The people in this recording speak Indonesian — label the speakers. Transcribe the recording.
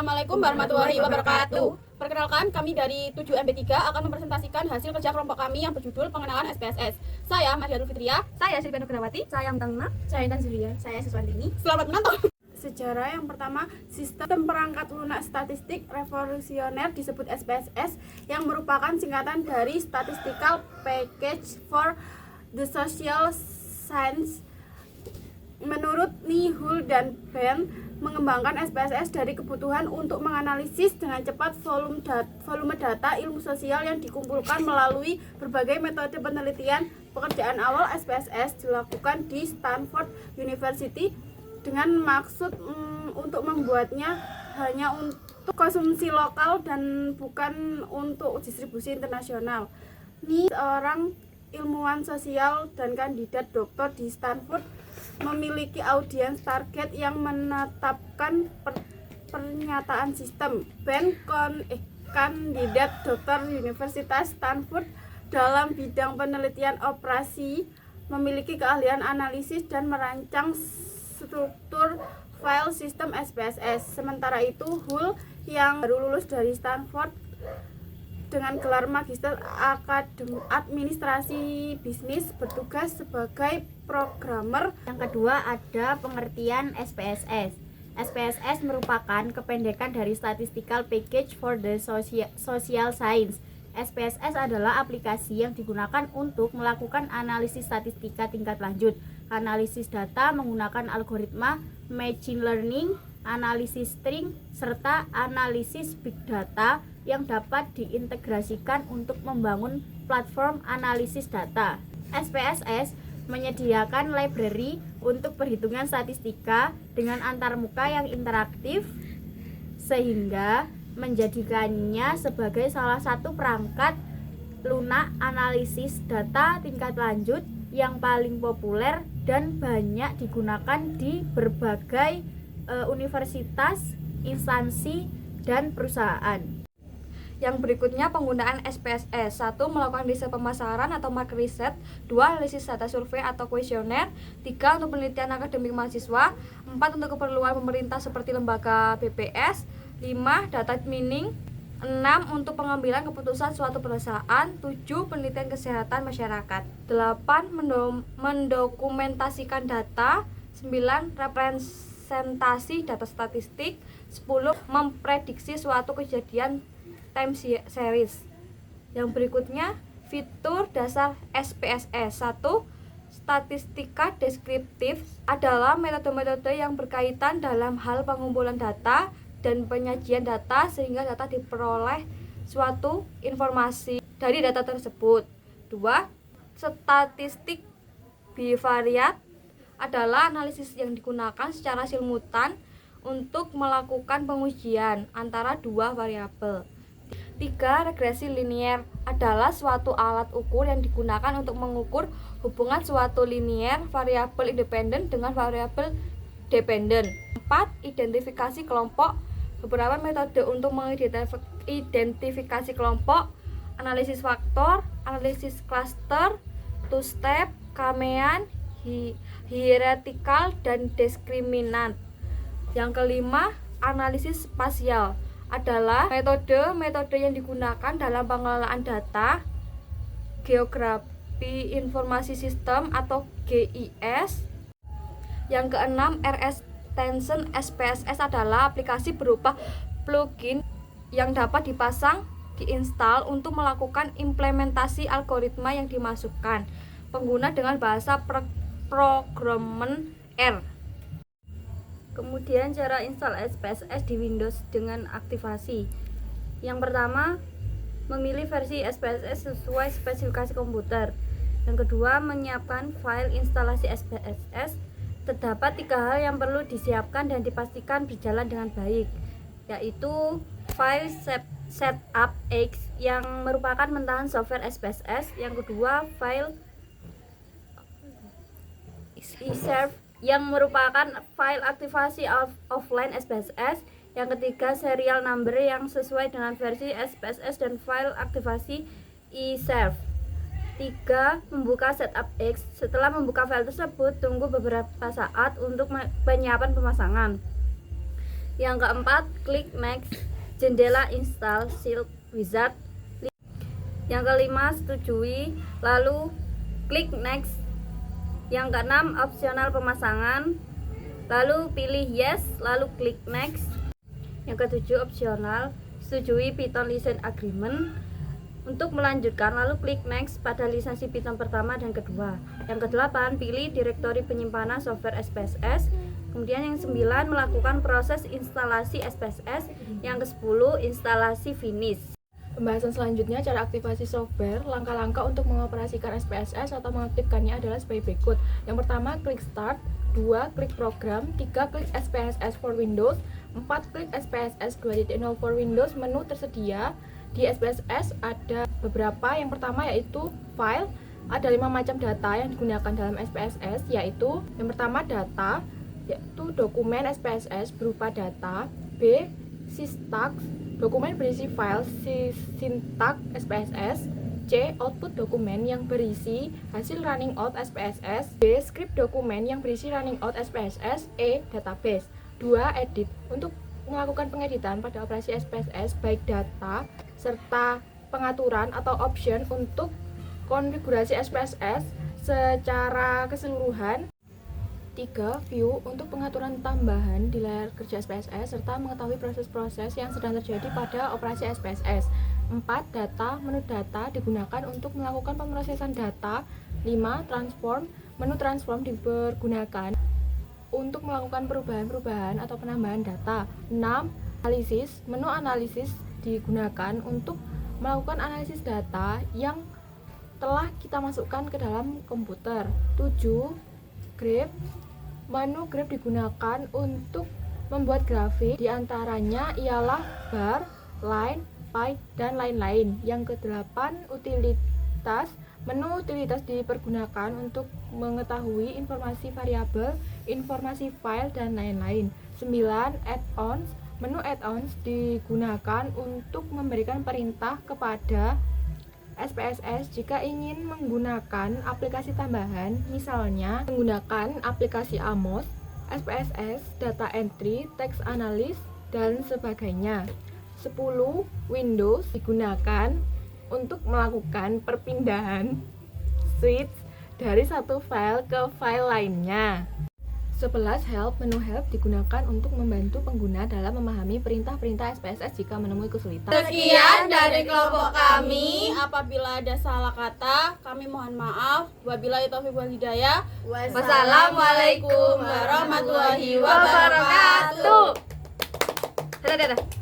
Speaker 1: Assalamualaikum warahmatullahi wabarakatuh. Perkenalkan, kami dari 7MB3 akan mempresentasikan hasil kerja kelompok kami yang berjudul pengenalan SPSS. Saya Mariatul Fitria.
Speaker 2: Saya Silvia Nugrawati.
Speaker 3: Saya Amtangna.
Speaker 2: Saya Intan Zulia.
Speaker 3: Saya Siswandini.
Speaker 1: Selamat menonton.
Speaker 4: Sejarah yang pertama, sistem perangkat lunak statistik revolusioner disebut SPSS yang merupakan singkatan dari Statistical Package for the Social Science. Menurut Nihul dan Ben, mengembangkan SPSS dari kebutuhan untuk menganalisis dengan cepat volume data ilmu sosial yang dikumpulkan melalui berbagai metode penelitian. Pekerjaan awal SPSS dilakukan di Stanford University dengan maksud untuk membuatnya hanya untuk konsumsi lokal dan bukan untuk distribusi internasional. Ini seorang ilmuwan sosial dan kandidat doktor di Stanford memiliki audiens target yang menetapkan pernyataan sistem. Ben kandidat dokter Universitas Stanford dalam bidang penelitian operasi, memiliki keahlian analisis dan merancang struktur file sistem SPSS. Sementara itu, Hull yang baru lulus dari Stanford dengan gelar Magister Administrasi Bisnis bertugas sebagai programmer.
Speaker 3: Yang kedua ada pengertian SPSS. SPSS merupakan kependekan dari Statistical Package for the Social Science. SPSS adalah aplikasi yang digunakan untuk melakukan analisis statistika tingkat lanjut, analisis data menggunakan algoritma machine learning, analisis string, serta analisis big data yang dapat diintegrasikan untuk membangun platform analisis data. SPSS menyediakan library untuk perhitungan statistika dengan antarmuka yang interaktif, sehingga menjadikannya sebagai salah satu perangkat lunak analisis data tingkat lanjut yang paling populer dan banyak digunakan di berbagai universitas, instansi, dan perusahaan.
Speaker 2: Yang berikutnya penggunaan SPSS. 1. Melakukan riset pemasaran atau market research. 2. Analisis data survei atau kuesioner. 3. Untuk penelitian akademik mahasiswa. 4. Untuk keperluan pemerintah seperti lembaga BPS. 5. Data mining. 6. Untuk pengambilan keputusan suatu perusahaan. 7. Penelitian kesehatan masyarakat. 8. Mendokumentasikan data. 9. Representasi data statistik. 10. Memprediksi suatu kejadian time series. Yang berikutnya fitur dasar SPSS. 1. Statistika deskriptif adalah metode-metode yang berkaitan dalam hal pengumpulan data dan penyajian data sehingga data diperoleh suatu informasi dari data tersebut. 2. Statistik bivariat adalah analisis yang digunakan secara simultan untuk melakukan pengujian antara dua variabel. 3. Regresi linier adalah suatu alat ukur yang digunakan untuk mengukur hubungan suatu linier variabel independen dengan variabel dependen. 4. Identifikasi kelompok. Beberapa metode untuk mengidentifikasi kelompok: analisis faktor, analisis cluster, two-step, Kamean, hierarchikal, dan diskriminant. Yang kelima, analisis spasial adalah metode yang digunakan dalam pengelolaan data, geografi informasi sistem atau GIS. Yang keenam, extension SPSS adalah aplikasi berupa plugin yang dapat diinstal untuk melakukan implementasi algoritma yang dimasukkan pengguna dengan bahasa programming R. Kemudian cara install SPSS di Windows dengan aktivasi. Yang pertama, memilih versi SPSS sesuai spesifikasi komputer. Yang kedua, menyiapkan file instalasi SPSS. Terdapat 3 hal yang perlu disiapkan dan dipastikan berjalan dengan baik, yaitu file setup X yang merupakan mentahan software SPSS. Yang kedua, file eserve yang merupakan file aktivasi offline SPSS. Yang ketiga, serial number yang sesuai dengan versi SPSS dan file aktivasi eserve. 3. Membuka setup X. Setelah membuka file tersebut, tunggu beberapa saat untuk penyiapan pemasangan. Yang keempat, klik next, jendela install Silk Wizard. Yang kelima, setujui, lalu klik next. Yang keenam, opsional pemasangan, lalu pilih yes, lalu klik next. Yang ketujuh, opsional, setujui Python License Agreement. Untuk melanjutkan, lalu klik next pada lisensi Python pertama dan kedua. Yang kedelapan, pilih direktori penyimpanan software SPSS. Kemudian yang 9, melakukan proses instalasi SPSS. Yang ke-10, instalasi finish.
Speaker 5: Pembahasan selanjutnya, cara aktivasi software. Langkah-langkah untuk mengoperasikan SPSS atau mengaktifkannya adalah sebagai berikut. Yang pertama, klik start. 2, klik program. 3, klik SPSS for Windows. 4, klik SPSS 2.0 for Windows. Menu tersedia di SPSS ada beberapa. Yang pertama yaitu file. Ada 5 macam data yang digunakan dalam SPSS, yaitu yang pertama data, yaitu dokumen SPSS berupa data. B, syntax, dokumen berisi file syntax SPSS. C, output dokumen yang berisi hasil running out SPSS. D, script dokumen yang berisi running out SPSS. E, database. 2, edit, untuk melakukan pengeditan pada operasi SPSS baik data serta pengaturan atau option untuk konfigurasi SPSS secara keseluruhan. 3, view, untuk pengaturan tambahan di layar kerja SPSS serta mengetahui proses-proses yang sedang terjadi pada operasi SPSS. 4, data, menu data digunakan untuk melakukan pemrosesan data. 5, transform, menu transform dipergunakan untuk melakukan perubahan-perubahan atau penambahan data. 6, analisis, menu analisis digunakan untuk melakukan analisis data yang telah kita masukkan ke dalam komputer. 7, graph, menu graph digunakan untuk membuat grafik, diantaranya ialah bar, line, pie, dan lain-lain. Yang ke-8, utilitas, menu utilitas dipergunakan untuk mengetahui informasi variabel, informasi file, dan lain-lain. 9, add-ons, menu add-ons digunakan untuk memberikan perintah kepada SPSS jika ingin menggunakan aplikasi tambahan, misalnya menggunakan aplikasi Amos, SPSS, data entry, text analysis, dan sebagainya. 10, Windows digunakan untuk melakukan perpindahan switch dari satu file ke file lainnya. 11, help, menu help digunakan untuk membantu pengguna dalam memahami perintah-perintah SPSS jika menemui kesulitan.
Speaker 1: Sekian dari kelompok kami. Apabila ada salah kata, kami mohon maaf. Wabillahi taufiq wal hidayah.
Speaker 2: Wassalamualaikum warahmatullahi wabarakatuh. Dadah.